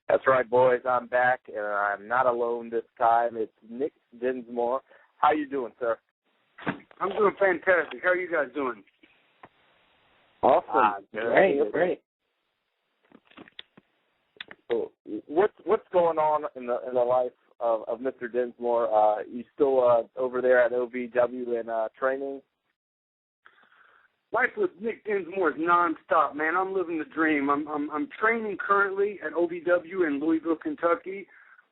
That's right, boys. I'm back, and I'm not alone this time. It's Nick Dinsmore. How you doing, sir? I'm doing fantastic. How are you guys doing? Awesome. Great. So, what's going on in the life of Mr. Dinsmore? You still over there at OVW and training? Life with Nick Dinsmore is nonstop, man. I'm living the dream. I'm training currently at OVW in Louisville, Kentucky,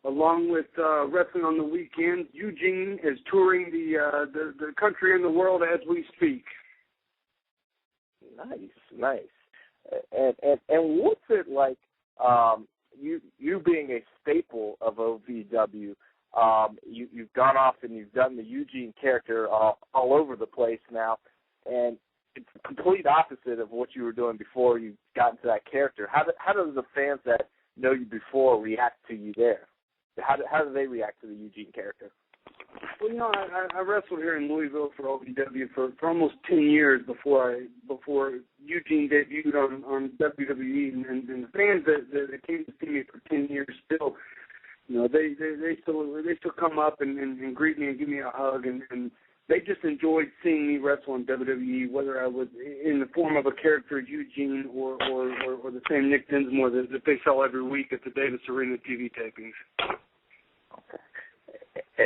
along with wrestling on the weekends. Eugene is touring the country and the world as we speak. Nice. And what's it like? You being a staple of OVW, you've gone off and you've done the Eugene character all over the place now, and it's the complete opposite of what you were doing before you got into that character. How do the fans that know you before react to you there? How do they react to the Eugene character? Well, you know, I wrestled here in Louisville for OVW for almost 10 years before Eugene debuted on WWE, and the fans that came to see me for 10 years still, you know, they still come up and greet me and give me a hug, and they just enjoyed seeing me wrestle in WWE, whether I was in the form of a character Eugene or the same Nick Dinsmore that they saw every week at the Davis Arena TV tapings.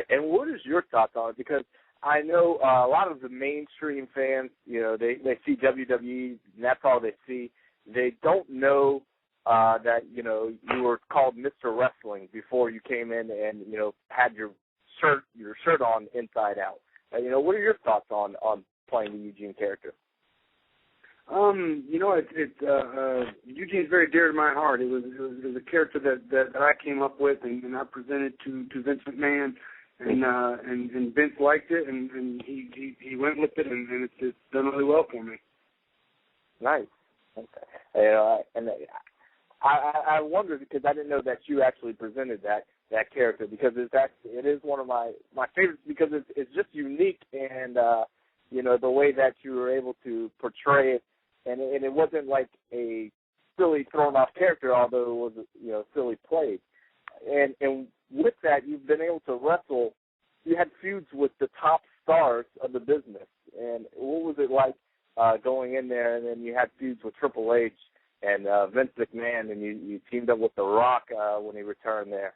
And what is your thoughts on it? Because I know a lot of the mainstream fans, you know, they see WWE and that's all they see. They don't know that, you know, you were called Mr. Wrestling before you came in and, you know, had your shirt on inside out. You know, what are your thoughts on playing the Eugene character? You know, Eugene's very dear to my heart. It was a character that I came up with and I presented to Vince McMahon, and Vince liked it, and he went with it, and it's done really well for me. Nice. Okay. You know, and I wondered because I didn't know that you actually presented that character, because it is one of my favorites because it's just unique, and you know, the way that you were able to portray it, and it wasn't like a silly thrown off character, although it was, you know, silly played. And with that, you've been able to wrestle. You had feuds with the top stars of the business, and what was it like going in there? And then you had feuds with Triple H and Vince McMahon, and you teamed up with The Rock when he returned there.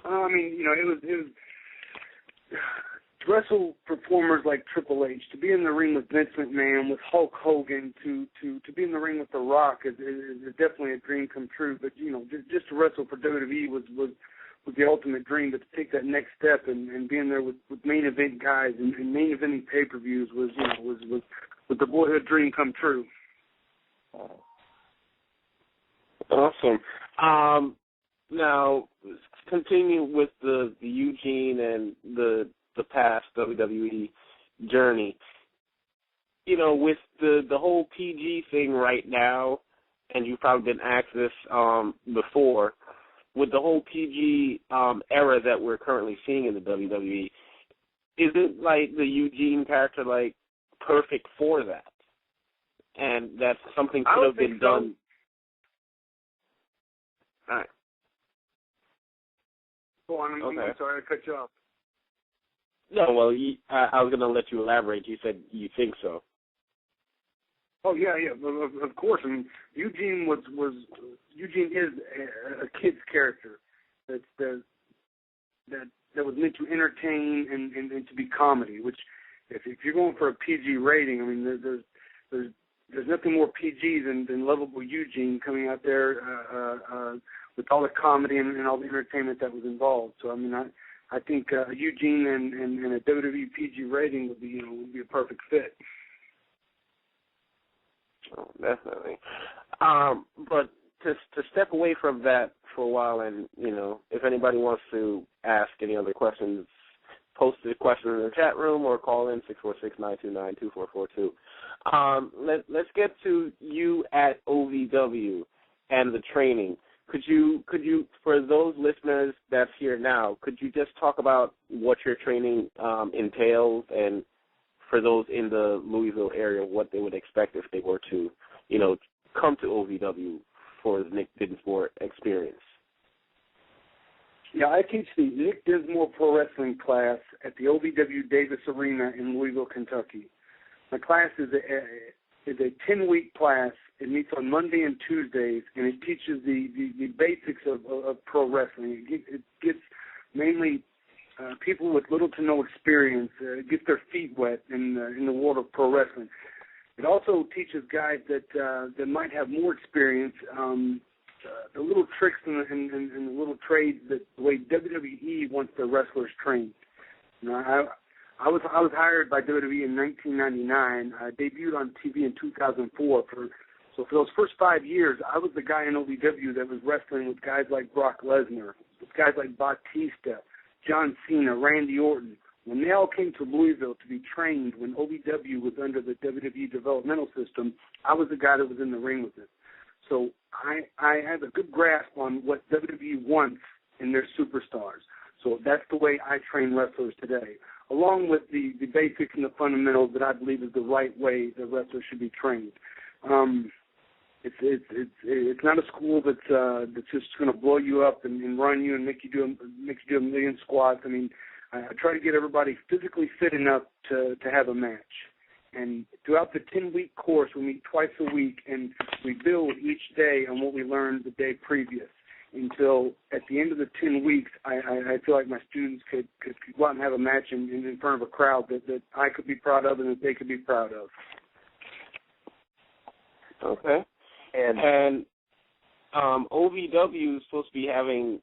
I mean, you know, it was to wrestle performers like Triple H, to be in the ring with Vince McMahon, with Hulk Hogan, to be in the ring with The Rock is definitely a dream come true. But you know, just to wrestle for WWE was the ultimate dream. But to take that next step and being there with main event guys and main eventing pay-per-views was the boyhood dream come true. Awesome. Now, continue with the Eugene and the past WWE journey. You know, with the whole PG thing right now, and you've probably been asked this before, with the whole PG era that we're currently seeing in the WWE, is it like the Eugene character like perfect for that? And that something could have been done. All right. Go on, I'm sorry I cut you off. No, well, I was going to let you elaborate. You said you think so. Oh yeah, of course. I mean, Eugene is a kid's character that was meant to entertain and to be comedy. Which, if you're going for a PG rating, I mean, there's nothing more PG than lovable Eugene coming out there with all the comedy and all the entertainment that was involved. So I mean, I think Eugene and a WWE PG rating would be a perfect fit. Oh, definitely. But to step away from that for a while, and you know, if anybody wants to ask any other questions, post the question in the chat room or call in 646-929-2442. Let's get to you at OVW and the training. Could you, for those listeners that's here now, could you just talk about what your training entails, and for those in the Louisville area, what they would expect if they were to, you know, come to OVW for his Nick Dinsmore experience? Yeah, I teach the Nick Dinsmore Pro Wrestling class at the OVW Davis Arena in Louisville, Kentucky. My class is a 10-week class. It meets on Monday and Tuesdays, and it teaches the basics of pro wrestling. It gets mainly people with little to no experience, get their feet wet in the world of pro wrestling. It also teaches guys that might have more experience, the little tricks and the little trades that the way WWE wants their wrestlers trained. You know, I was hired by WWE in 1999. I debuted on TV in 2004. So for those first 5 years, I was the guy in OVW that was wrestling with guys like Brock Lesnar, with guys like Batista, John Cena, Randy Orton. When they all came to Louisville to be trained, when OVW was under the WWE developmental system, I was the guy that was in the ring with them. So I have a good grasp on what WWE wants in their superstars. So that's the way I train wrestlers today, along with the basics and the fundamentals that I believe is the right way that wrestlers should be trained. It's not a school that's just going to blow you up and run you and make you do a million squats. I mean, I try to get everybody physically fit enough to have a match. And throughout the 10-week course, we meet twice a week, and we build each day on what we learned the day previous until at the end of the 10 weeks, I feel like my students could go out and have a match in front of a crowd that I could be proud of and that they could be proud of. Okay. And OVW is supposed to be having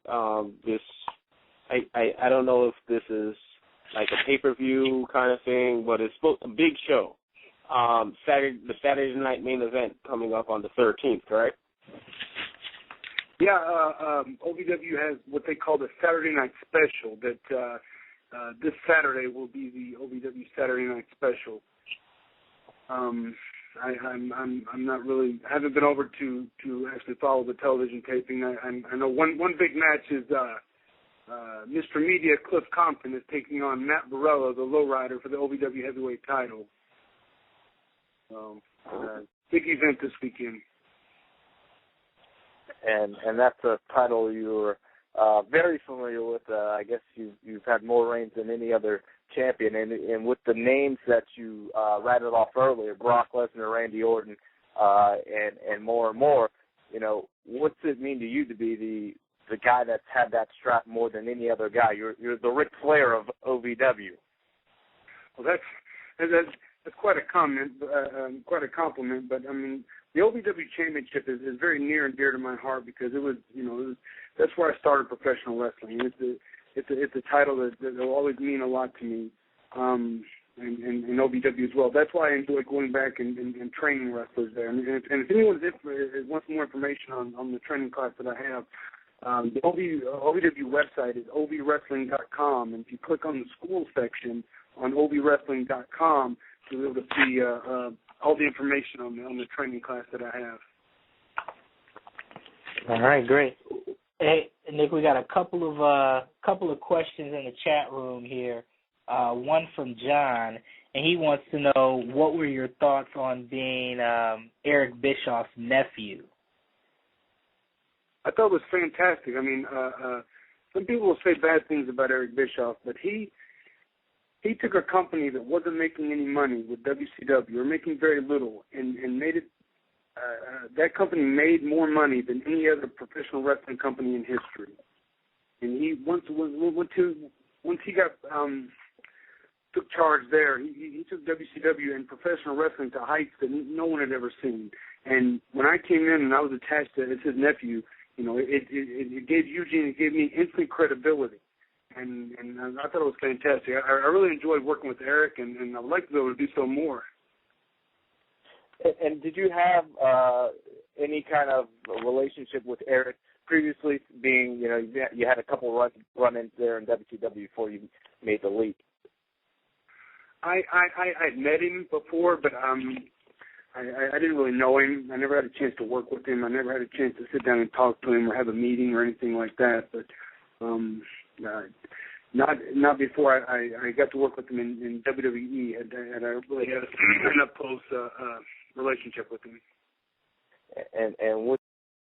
this, I don't know if this is like a pay-per-view kind of thing, but it's a big show. The Saturday night main event coming up on the 13th, correct? Yeah, OVW has what they call the Saturday night special. That this Saturday will be the OVW Saturday night special. I'm not really, I haven't been over to actually follow the television taping. I know one big match is Mr. Media Cliff Compton is taking on Matt Barella, the lowrider, for the OVW heavyweight title. So, big event this weekend. And that's a title you're very familiar with. I guess you've had more reigns than any other champion. And with the names that you rattled off earlier, Brock Lesnar, Randy Orton, and more, you know, what's it mean to you to be the guy that's had that strap more than any other guy? You're the Ric Flair of OVW. Well, that's quite a comment, quite a compliment. But I mean, the OVW Championship is very near and dear to my heart because that's where I started professional wrestling. It's a title that will always mean a lot to me, and OVW as well. That's why I enjoy going back and training wrestlers there. And if anyone wants more information on the training class that I have, the OVW website is ovwrestling.com, and if you click on the school section on ovwrestling.com, you'll be able to see all the information on the training class that I have. All right, great. Hey, Nick, we got a couple of questions in the chat room here. One from John, and he wants to know what were your thoughts on being Eric Bischoff's nephew. I thought it was fantastic. I mean, some people will say bad things about Eric Bischoff, but he took a company that wasn't making any money with WCW, or making very little, and made it. That company made more money than any other professional wrestling company in history. And he once he got took charge there, he took WCW and professional wrestling to heights that no one had ever seen. And when I came in and I was attached to as his nephew, you know, it gave Eugene, it gave me instant credibility. And I thought it was fantastic. I really enjoyed working with Eric, and I'd like to be able to do so more. And did you have any kind of relationship with Eric previously, being, you know, you had a couple run-ins there in WCW before you made the leap? I had met him before, but I didn't really know him. I never had a chance to work with him. I never had a chance to sit down and talk to him or have a meeting or anything like that. But not before I got to work with him in WWE, and I really had an up close relationship with him. And with